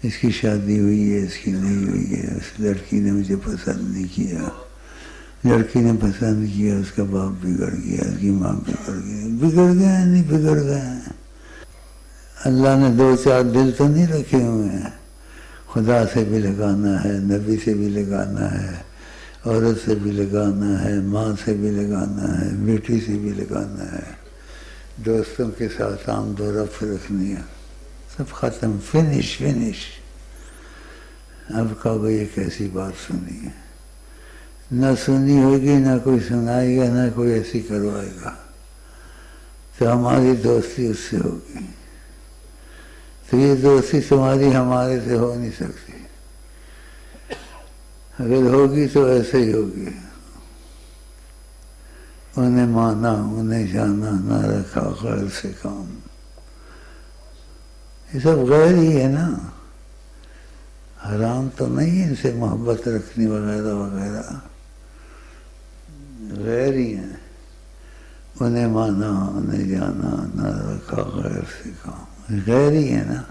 اس کی شادی ہوئی ہے، اس کی نہیں ہوئی ہے، اس لڑکی نے مجھے پسند نہیں کیا، لڑکی نے پسند کیا، اس کا باپ بگڑ گیا، اس کی ماں بگڑ گئی، بگڑ گئے نہیں بگڑ گئے۔ اللہ نے دو چار دل تو نہیں رکھے ہوئے ہیں، خدا سے بھی لگانا ہے، نبی سے بھی لگانا ہے، عورت سے بھی لگانا ہے، ماں سے بھی لگانا ہے، بیٹی سے بھی لگانا ہے، دوستوں کے ساتھ آمد و رفت رکھنی ہے، سب ختم، فنش فنش۔ اب کہو گے یہ کیسی بات سنی ہے؟ نہ سنی ہوگی، نہ کوئی سنائے گا، نہ کوئی ایسی کروائے گا، تو ہماری دوستی اس سے ہوگی۔ تو یہ دوستی تمہاری ہمارے سے ہو نہیں سکتی، اگر ہوگی تو ایسے ہی ہوگی، انہیں مانا انہیں جانا، نہ رکھا غیر سے کام، یہ سب غیر ہی ہے نا، حرام تو نہیں ہے ان سے محبت رکھنی وغیرہ وغیرہ، غیر ہی ہیں، انہیں مانا انہیں جانا، نہ رکھا غیر سے کام، غیر ہی ہے نا،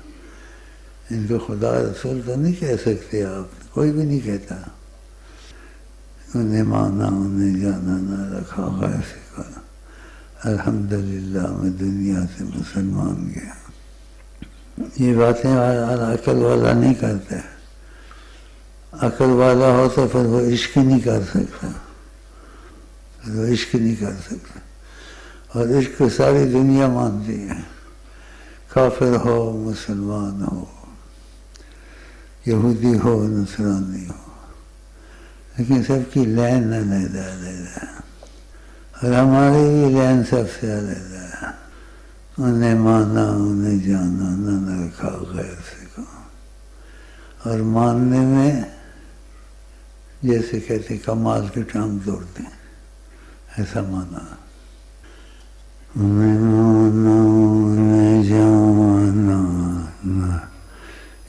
ان کو خدا رسول تو نہیں کہہ سکتے آپ، کوئی بھی نہیں کہتا، انہیں مانا انہیں جانا، نہ رکھا غیر سے کام۔ الحمدللہ میں دنیا سے مسلمان گیا۔ یہ باتیں عقل والا نہیں کرتا، عقل والا ہو تو پھر وہ عشق نہیں کر سکتا، وہ عشق نہیں کر سکتا، اور عشق کو ساری دنیا مانتی ہے، کافر ہو مسلمان ہو، یہودی ہو نصرانی ہو، لیکن سب کی لین علیحدہ علیحدہ، اور ہماری بھی لین سب سے علیحدہ ہے، انہیں مانا انہیں جانا، نہ رکھا غیر سے کام۔ اور ماننے میں جیسے کہتے کمال کی ٹانگ توڑتے ہیں، ایسا مانا، انہیں مانا انہیں جانا،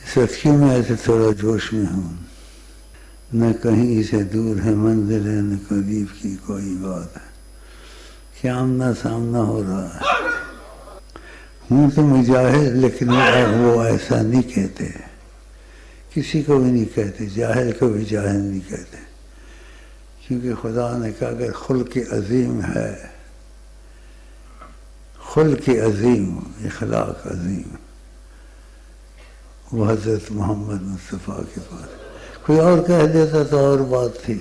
اس وقت کیوں میں ایسے تھوڑا جوش میں ہوں، نہ کہیں سے دور ہے منزل ہے، نہ قریب کی کوئی بات ہے، کہ آمنا سامنا ہو رہا ہے، ہوں تو مجاہد، لیکن وہ ایسا نہیں کہتے، کسی کو بھی نہیں کہتے، جاہل کو بھی جاہل نہیں کہتے، کیونکہ خدا نے کہا اگر خلق عظیم ہے، خلق عظیم، اخلاق عظیم، وہ حضرت محمد مصطفیٰ کے پاس، کوئی اور کہہ دیتا تو اور بات تھی،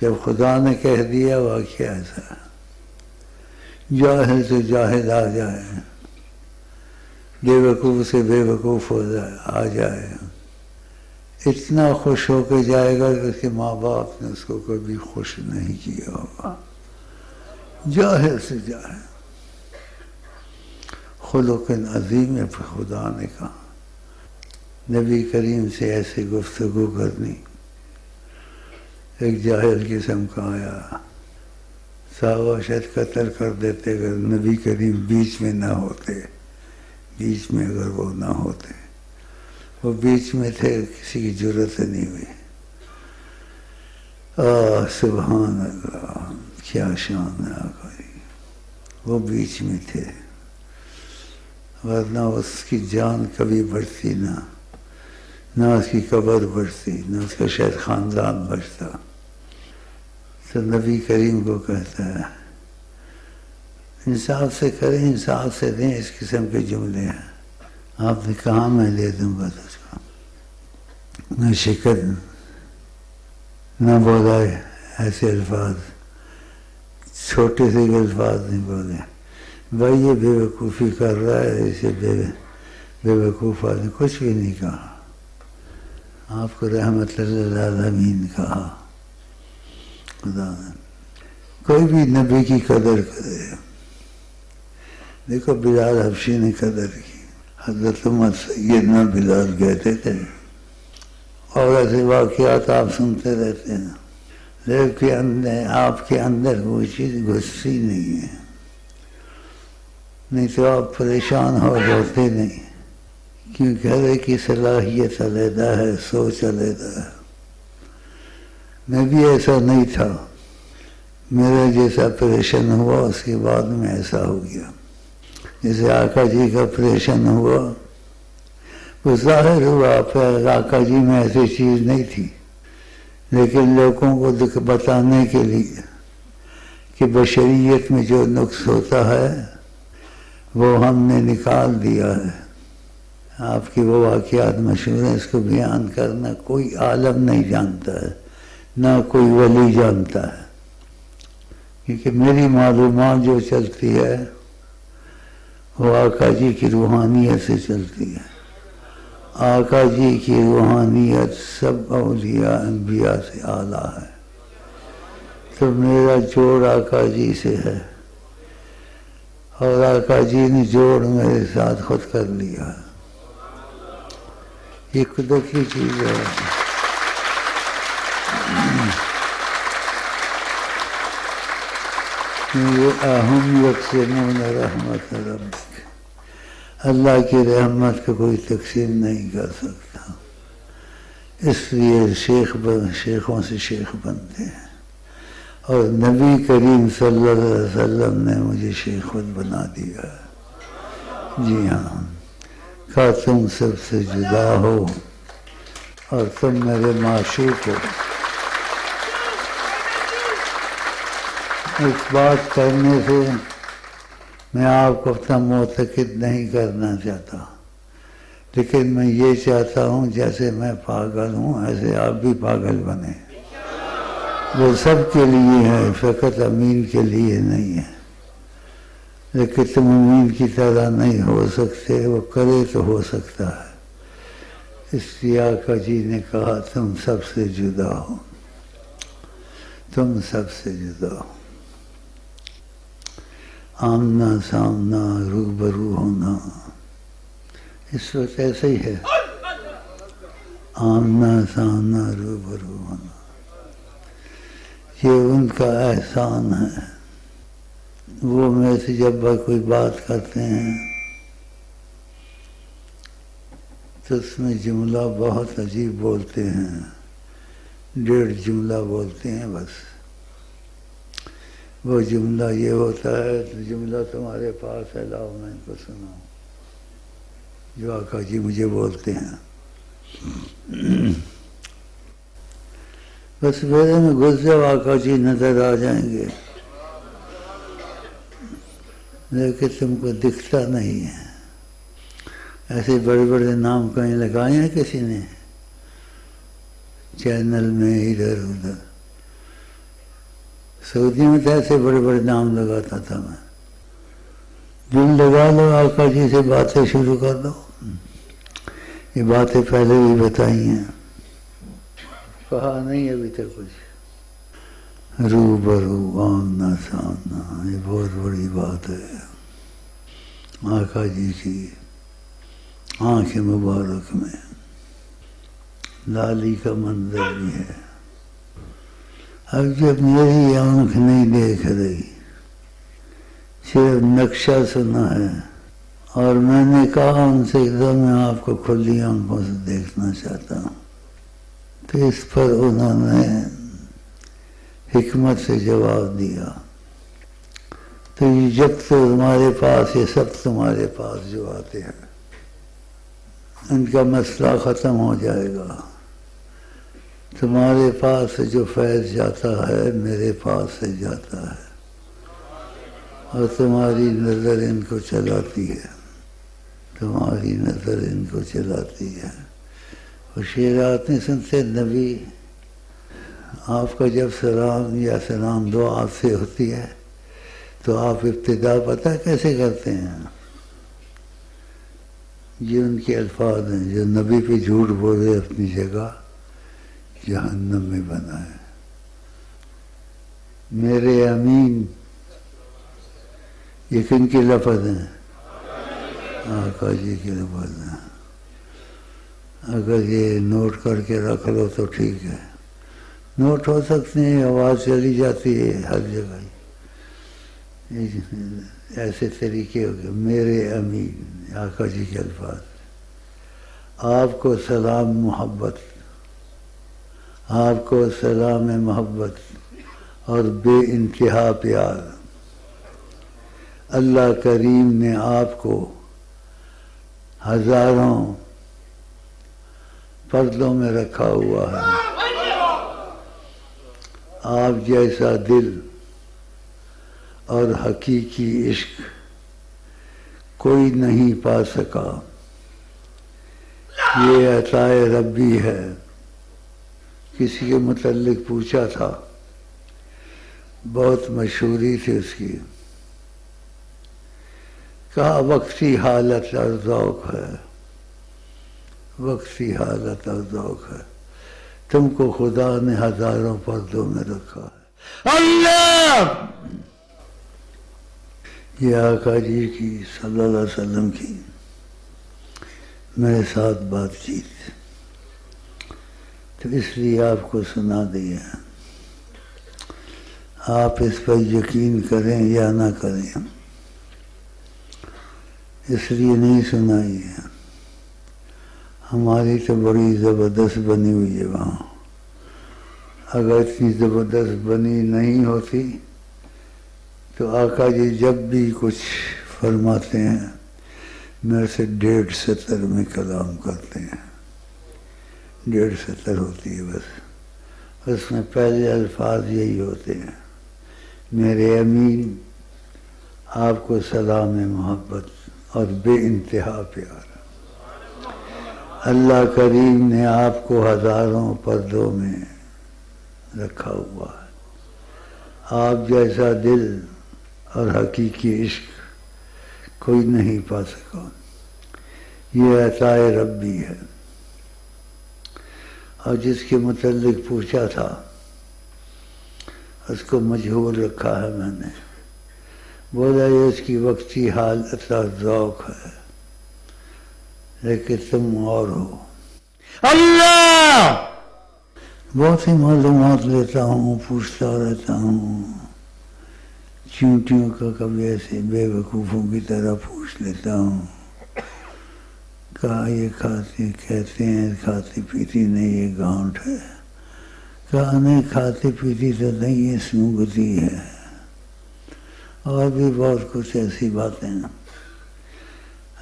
جب خدا نے کہہ دیا واقعہ ایسا، جاہل سے جاہل آ جائے، بے وقوف سے بے وقوف ہو جائے آ جائے، اتنا خوش ہو کے جائے گا کہ اس کے ماں باپ نے اس کو کبھی خوش نہیں کیا ہوگا، جاہل سے جاہل، خلق عظیم ہے، خدا نے کہا نبی کریم سے ایسے گفتگو کرنی۔ ایک جاہل قسم کا آیا، صحابہ شاید قتل کر دیتے اگر نبی کریم بیچ میں نہ ہوتے، بیچ میں اگر وہ نہ ہوتے، وہ بیچ میں تھے، کسی کی جرت نہیں ہوئی، سبحان اللہ، کیا شان ہے آقا کی، وہ بیچ میں تھے، ورنہ اس کی جان کبھی بڑھتی نہ اس کی قبر بڑھتی، نہ اس کا شاید خاندان بچتا۔ تو نبی کریم کو کہتا ہے انصاف سے کریں، انصاف سے دیں، اس قسم کے جملے ہیں، آپ نے کہا میں لے دوں گا اس کو، نہ شکر نہ بولا ایسے الفاظ، چھوٹے سے الفاظ نہیں بولے، بھائی یہ بے وقوفی کر رہا ہے، اسے بے وقوف آدمی، کچھ بھی نہیں کہا، آپ کو رحمت للعالمین کہا، خدا نے۔ کوئی بھی نبی کی قدر کرے، دیکھو بلال حبشی نے قدر کی، حضرت عمر سیدنا بلال کہتے تھے، اور ایسے واقعات آپ سنتے رہتے ہیں، لیکن آپ کے اندر وہ چیز گھستی نہیں ہے، نہیں تو آپ پریشان ہو جاتے نہیں، کیونکہ ہر ایک کی صلاحیت علیحدہ ہے، سوچ علیحدہ ہے۔ میں بھی ایسا نہیں تھا، میرا جیسا پریشان ہوا اس کے بعد میں ایسا ہو گیا، جیسے آقا جی کا پریشان ہوا وہ ظاہر ہوا پھر آقا جی میں ایسی چیز نہیں تھی، لیکن لوگوں کو بتانے کے لیے کہ بشریت میں جو نقص ہوتا ہے وہ ہم نے نکال دیا ہے۔ آپ کی وہ واقعات مشہور ہیں، اس کو بیان کرنا کوئی عالم نہیں جانتا ہے، نہ کوئی ولی جانتا ہے، کیونکہ میری معلومات جو چلتی ہے وہ آقا جی کی روحانیت سے چلتی ہے۔ آقا جی کی روحانیت سب اولیاء انبیاء سے اعلیٰ ہے، تو میرا جوڑ آقا جی سے ہے، اور آقا جی نے جوڑ میرے ساتھ خود کر لیا۔ یہ قدرت کی چیز ہے۔ اہم یقسمون رحمت ربک، اللہ کی رحمت کو کوئی تقسیم نہیں کر سکتا، اس لیے شیخوں سے شیخ بنتے ہیں، اور نبی کریم صلی اللہ علیہ وسلم نے مجھے شیخ خود بنا دیا ہے۔ جی ہاں، کہا تم سب سے جدا ہو اور تم میرے معشوق ہو۔ اس بات کرنے سے میں آپ کو اپنا معتقد نہیں کرنا چاہتا، لیکن میں یہ چاہتا ہوں جیسے میں پاگل ہوں ایسے آپ بھی پاگل بنے۔ وہ سب کے لیے ہے، فقط امین کے لیے نہیں ہے، لیکن تم امین کی طرح نہیں ہو سکتے، وہ کرے تو ہو سکتا ہے۔ اس لیے آقا جی نے کہا تم سب سے جدا ہو، تم سب سے جدا ہو۔ آمنا سامنا روبرو ہونا اس وقت ایسے ہی ہے، آمنا سامنا روبرو ہونا، یہ ان کا احسان ہے۔ وہ میں سے جب کوئی بات کرتے ہیں تو اس میں جملہ بہت عجیب بولتے ہیں، 1.5 جملہ بولتے ہیں بس۔ وہ جملہ یہ ہوتا ہے، تو جملہ تمہارے پاس ہے، لاؤ میں ان کو سناؤں، جو آقا جی مجھے بولتے ہیں۔ بس میرے میں گھس جاؤ، آقا جی نظر آ جائیں گے، لیکن تم کو دکھتا نہیں ہے۔ ایسے بڑے بڑے نام کہیں لگائے ہیں کسی نے چینل میں ادھر ادھر؟ سعودی میں تو ایسے بڑے بڑے نام لگاتا تھا میں، جن لگا لو آقا جی سے باتیں شروع کر دو۔ یہ باتیں پہلے بھی بتائی ہیں، کہا نہیں ابھی تک کچھ۔ روبرو آمنا سامنا، یہ بہت بڑی بات ہے۔ آقا جی کی آنکھ مبارک میں لالی کا منظر بھی ہے۔ اب جب میری آنکھ نہیں دیکھ رہی، صرف نقشہ سنا ہے، اور میں نے کہا ان سے میں آپ کو کھلی آنکھوں سے دیکھنا چاہتا ہوں، تو اس پر انہوں نے حکمت سے جواب دیا، تو یہ جب تو تمہارے پاس، یہ سب تمہارے پاس جو آتے ہیں ان کا مسئلہ ختم ہو جائے گا۔ تمہارے پاس سے جو فیض جاتا ہے میرے پاس سے جاتا ہے، اور تمہاری نظر ان کو چلاتی ہے، تمہاری نظر ان کو چلاتی ہے۔ اور شعرات نہیں سنتے، نبی آپ کا جب سلام یا سلام دعا آپ سے ہوتی ہے تو آپ ابتدا پتہ کیسے کرتے ہیں؟ یہ ان کے الفاظ ہیں، جو نبی پہ جھوٹ بولے اپنی جگہ جہنم میں بنا ہے۔ میرے امین، یہ کن کے لفظ ہیں؟ آقا جی کے لفظ ہیں۔ اگر یہ نوٹ کر کے رکھ لو تو ٹھیک ہے، نوٹ ہو سکتے ہیں، آواز چلی جاتی ہے ہر جگہ، ایسے طریقے ہو گئے۔ میرے امین، آقا جی کے الفاظ، آپ کو سلام محبت، آپ کو سلام محبت اور بے انتہا پیار۔ اللہ کریم نے آپ کو ہزاروں پردوں میں رکھا ہوا ہے۔ آپ جیسا دل اور حقیقی عشق کوئی نہیں پا سکا، یہ عطائے ربی ہے۔ کسی کے متعلق پوچھا تھا، بہت مشہوری تھی اس کی، کہا وقتی حالت اور ذوق ہے، وقتی حالت اور ذوق ہے، تم کو خدا نے ہزاروں پردوں میں رکھا ہے۔ اللہ! یہ آقا جی کی صلی اللہ علیہ وسلم کی میرے ساتھ بات چیت، تو اس لیے آپ کو سنا دیا۔ آپ اس پر یقین کریں یا نہ کریں، اس لیے نہیں سنائی ہے۔ ہماری تو بڑی زبردست بنی ہوئی ہے وہاں، اگر اتنی زبردست بنی نہیں ہوتی تو آقا جی جب بھی کچھ فرماتے ہیں میرے سے 1.5 سطر میں کلام کرتے ہیں، 1.5 سطر ہوتی ہے بس، اس میں پہلے الفاظ یہی ہوتے ہیں، میرے امین آپ کو سلام محبت اور بے انتہا پیار۔ اللہ کریم نے آپ کو ہزاروں پردوں میں رکھا ہوا ہے۔ آپ جیسا دل اور حقیقی عشق کوئی نہیں پا سکا، یہ عطائے ربی ہے۔ اور جس کے متعلق پوچھا تھا اس کو مجہول رکھا ہے میں نے، بولا یہ اس کی وقتی حالت اور ذوق ہے، لیکن تم اور ہو۔ اللہ! بہت ہی معلومات لیتا ہوں، پوچھتا رہتا ہوں، چیونٹیوں کا کبھی ایسے بے وقوفوں کی طرح پوچھ لیتا ہوں، کہا یہ کہتے ہیں کھاتی پیتی نہیں یہ گانٹ ہے، کہا نہیں کھاتی پیتی تو نہیں یہ سونگتی ہے، اور بھی بہت کچھ ایسی باتیں۔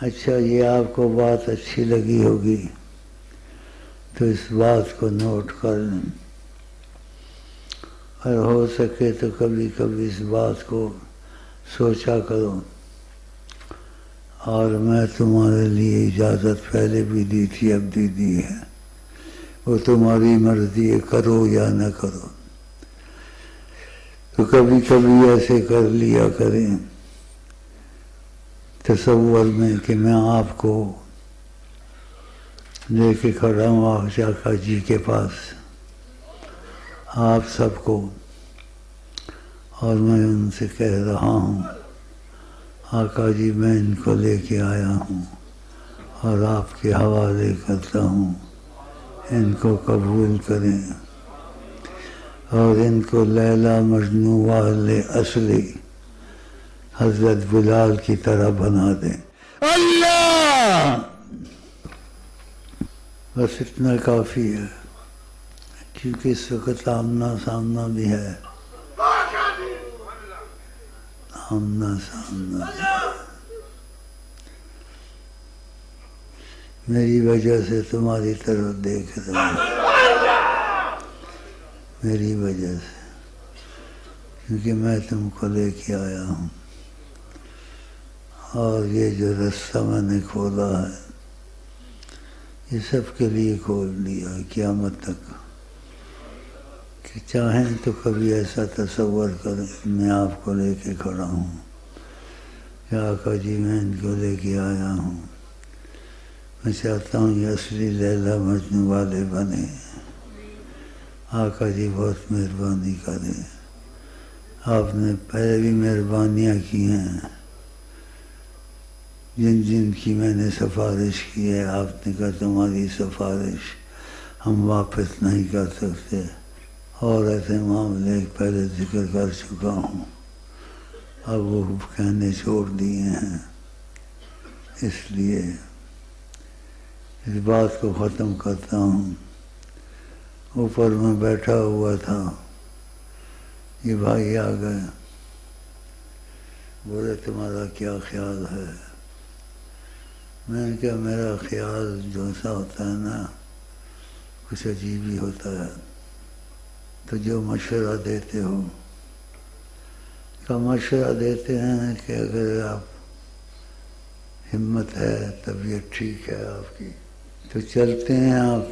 اچھا یہ آپ کو بات اچھی لگی ہوگی تو اس بات کو نوٹ کر لیں، اور ہو سکے تو کبھی کبھی اس بات کو سوچا کرو۔ اور میں تمہارے لیے اجازت پہلے بھی دی تھی، اب بھی دی ہے، وہ تمہاری مرضی ہے، کرو یا نہ کرو۔ تو کبھی کبھی ایسے کر لیا کریں تصور میں کہ میں آپ کو لے کے کھڑا ہوں آقا جی کے پاس، آپ سب کو، اور میں ان سے کہہ رہا ہوں آقا جی میں ان کو لے کے آیا ہوں اور آپ کے حوالے کرتا ہوں، ان کو قبول کریں اور ان کو لیلا مجنوں والے اصلی حضرت بلال کی طرح بنا دیں۔ اللہ! بس اتنا کافی ہے، کیونکہ اس وقت آمنا سامنا بھی ہے، آمنا سامنا بھی ہے۔ میری وجہ سے تمہاری طرف دیکھ رہے ہیں، میری وجہ سے، کیونکہ میں تم کو لے کے آیا ہوں، اور یہ جو رستہ میں نے کھولا ہے یہ سب کے لیے کھول دیا قیامت تک، کہ چاہیں تو کبھی ایسا تصور کریں میں آپ کو لے کے کھڑا ہوں کہ آقا جی میں ان کو لے کے آیا ہوں، میں چاہتا ہوں یہ اصلی لیلا مجنوں والے بنے، آقا جی بہت مہربانی کریں، آپ نے پہلے بھی مہربانیاں کی ہیں، جن جن کی میں نے سفارش کی ہے آپ نے کہا تمہاری سفارش ہم واپس نہیں کر سکتے، اور ایسے معاملے پہلے ذکر کر چکا ہوں، اب وہ کہنے چھوڑ دیے ہیں، اس لیے اس بات کو ختم کرتا ہوں۔ اوپر میں بیٹھا ہوا تھا، یہ بھائی آ گئے، بولے تمہارا کیا خیال ہے؟ میں نے کہا میرا خیال جو سا ہوتا ہے نا کچھ عجیب ہی ہوتا ہے. تو جو مشورہ دیتے ہو کا مشورہ دیتے ہیں کہ اگر آپ ہمت ہے، طبیعت ٹھیک ہے آپ کی تو چلتے ہیں آپ.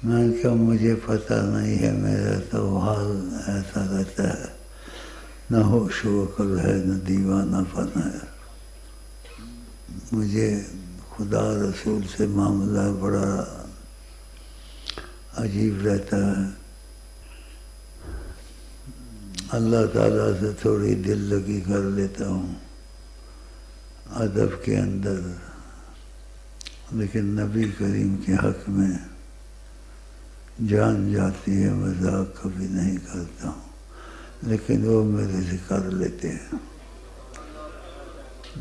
میں نے کہا مجھے پتہ نہیں ہے، میرا تو حال ایسا رہتا ہے، نہ ہوش و عقل ہے نہ دیوانہ پن ہے. مجھے خدا رسول سے معاملہ بڑا عجیب رہتا ہے. اللہ تعالیٰ سے تھوڑی دل لگی کر لیتا ہوں ادب کے اندر، لیکن نبی کریم کے حق میں جان جاتی ہے، مذاق کبھی نہیں کرتا ہوں، لیکن وہ میرے سے کر لیتے ہیں.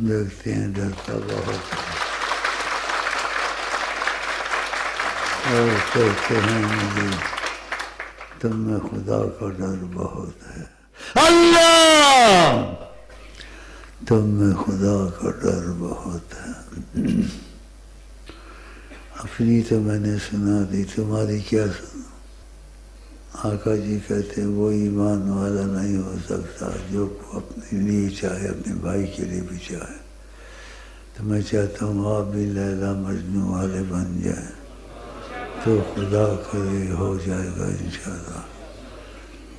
دیکھتے ہیں ڈرتا بہت ہے اور کہتے ہیں مجھے تم میں خدا کا ڈر بہت ہے. اللہ تم میں خدا کا ڈر بہت ہے. اپنی تو میں نے سنا دی، تمہاری کیا سنا؟ آقا جی کہتے ہیں وہ ایمان والا نہیں ہو سکتا جو اپنے لیے چاہے، اپنے بھائی کے لیے بھی چاہے. تو میں چاہتا ہوں آپ بھی لیلا مجنوں والے بن جائیں تو خدا کرے ہو جائے گا انشاءاللہ.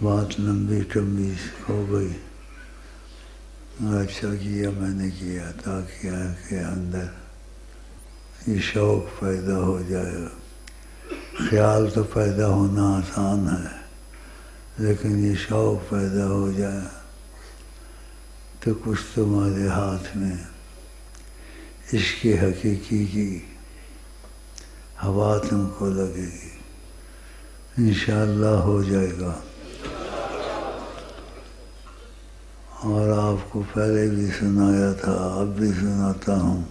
بات لمبی ٹمبی ہو گئی. اچھا کیا میں نے کیا تاکہ آپ کے اندر یہ شوق پیدا ہو جائے گا. خیال تو پیدا ہونا آسان ہے، لیکن یہ شوق پیدا ہو جائے تو کچھ تمہارے ہاتھ میں عشق حقیقی کی ہوا تم کو لگے گی، انشاءاللہ ہو جائے گا. اور آپ کو پہلے بھی سنایا تھا، اب بھی سناتا ہوں.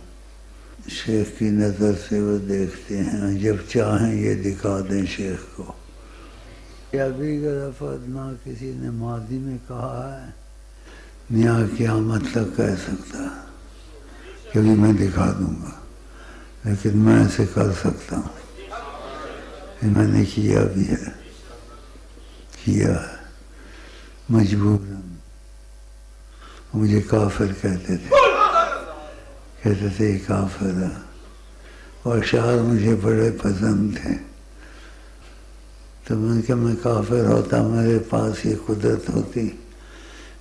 شیخ کی نظر سے وہ دیکھتے ہیں، جب چاہیں یہ دکھا دیں شیخ کو. ابھی غرفت نہ کسی نے ماضی میں کہا ہے نیا قیامت تک کہہ سکتا کہ بھی میں دکھا دوں گا، لیکن میں ایسے کر سکتا ہوں. یہ میں نے کیا بھی ہے، کیا ہے مجبوراً. مجھے کافر کہتے تھے، کہتے تھے یہ کافر ہے، اور اشعار مجھے بڑے پسند تھے. تو میں کہ میں کافر ہوتا، میرے پاس یہ قدرت ہوتی،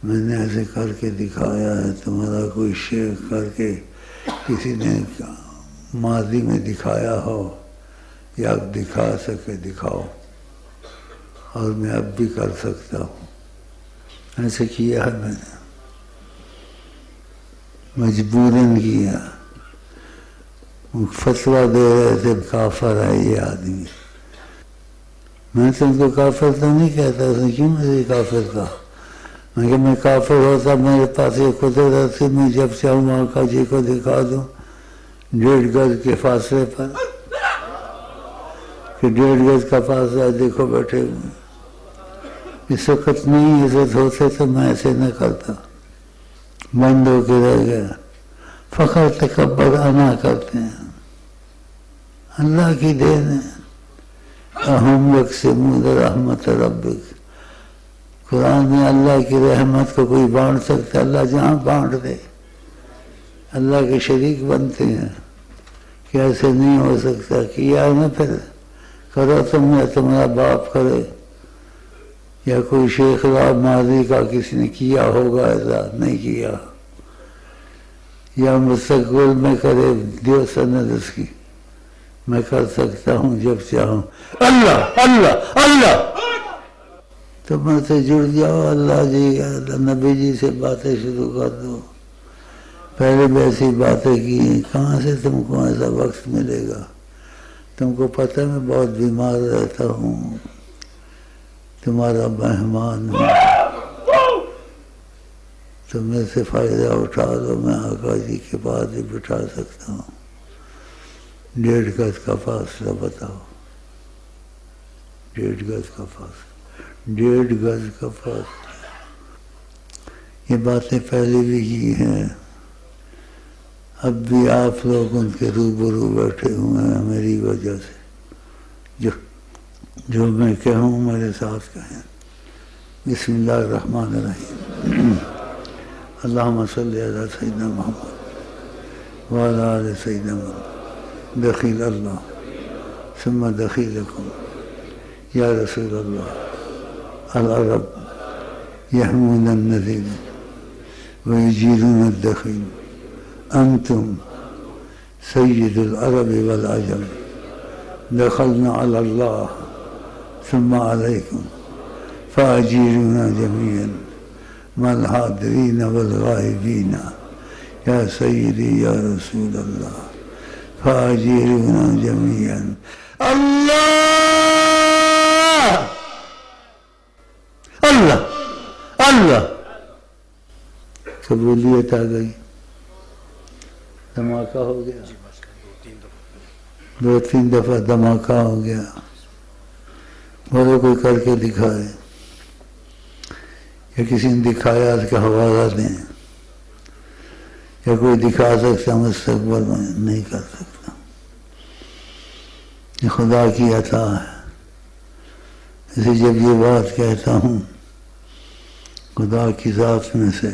میں نے ایسے کر کے دکھایا ہے. تمہارا کوئی شعر کر کے کسی نے ماضی میں دکھایا ہو یا اب دکھا سکے دکھاؤ، اور میں اب بھی کر سکتا ہوں. ایسے کیا ہے میں نے، مجبوراً کیا. فتویٰ دے رہے تھے کافر ہے یہ آدمی. میں تم کو کافر تو نہیں کہتا، اس نے کیوں مجھے کافر کہا؟ میں کہ میں کافر ہوتا، میرے پاس یہ قدرت تھی، میں جب چاہوں آقا جی کو دکھا دوں 1.5 گز کے فاصلے پر، کہ 1.5 گز کا فاصلہ دیکھو بیٹھے ہوئے. اس وقت نہیں عزت ہوتے تو میں ایسے نہ کرتا، بند ہو کے رہ گیا. فخر تکبر انا کرتے ہیں، اللہ کی دین ہے. اہم یقسمون رحمت ربک، قرآن میں اللہ کی رحمت کو کوئی بانٹ سکتا؟ اللہ جہاں بانٹ دے. اللہ کے شریک بنتے ہیں کہ ایسے نہیں ہو سکتا. کیا نہ پھر کرو تم یا تمہارا باپ کرے یا کوئی شیخ راب ماضی کا کسی نے کیا ہوگا، ایسا نہیں کیا. یا مستقبل میں کرے دیو سند اس کی، میں کر سکتا ہوں جب چاہوں. اللہ اللہ اللہ تو میں سے جڑ جاؤ. اللہ جی نبی جی سے باتیں شروع کر دو. پہلے بھی ایسی باتیں کی ہیں، کہاں سے تم کو ایسا وقت ملے گا؟ تم کو پتہ میں بہت بیمار رہتا ہوں، تمہارا مہمان ہوں. تم میں سے فائدہ اٹھا دو. میں آقا جی کے پاس ہی بٹھا سکتا ہوں. 1.5 گز کا فاصلہ بتاؤ، 1.5 گز کا فاصلہ، 1.5 گز کا فاصلہ. یہ باتیں پہلے بھی کی ہیں، اب بھی آپ لوگ ان کے روبرو بیٹھے ہوئے ہیں میری وجہ سے. جو میں کہوں میرے ساتھ کہیں. بسم اللہ الرحمن الرحیم. اللہم صلی علی سیدنا محمد وعلی آل سیدنا محمد. دخیل اللہ ثم دخیلکم یا رسول اللہ. العرب یحمون النذیر ویجیرون الدخیل. انتم سید العرب والعجم. دخلنا علی اللہ ثم علیکم فاجیرونا جميعا مع الحاضرین والغائبین. یا سیدی یا رسول اللہ فاجیرونا جميعا. اللہ اللہ اللہ. قبولیت آ گئی. دھماکہ ہو گیا. 2-3 دفعہ دھماکہ ہو گیا. بولے کوئی کر کے دکھائے یا کسی نے دکھایا اس کا حوالہ دیں یا کوئی دکھا سکتا مستقبل میں. نہیں کر سکتا. یہ خدا کی عطا ہے. اسے جب یہ بات کہتا ہوں خدا کی ذات میں سے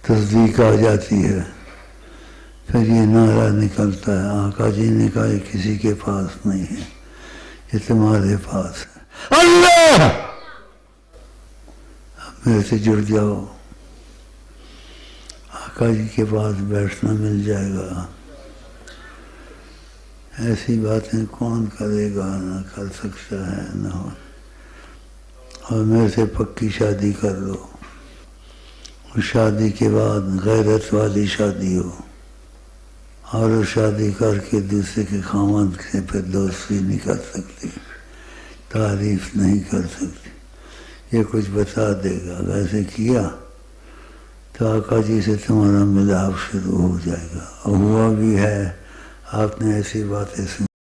تصدیق آ جاتی ہے. پھر یہ نعرہ نکلتا ہے. آقا جی نے کہا یہ کسی کے پاس نہیں ہے, یہ تمہارے پاس ہے. اللہ میرے سے جڑ جاؤ. آقا جی کے پاس بیٹھنا مل جائے گا. ایسی باتیں کون کرے گا, نہ کر سکتا ہے نہ ہو. اور میرے سے پکی شادی کر لو. اور شادی کے بعد غیرت والی شادی ہو. اور وہ شادی کر کے دوسرے کے خاوند سے پھر دوستی نہیں کر سکتی, تعریف نہیں کر سکتی. یہ کچھ بتا دے گا. ویسے کیا تو آقا جی سے تمہارا ملاپ شروع ہو جائے گا. اور ہوا بھی ہے. آپ نے ایسی باتیں سنی.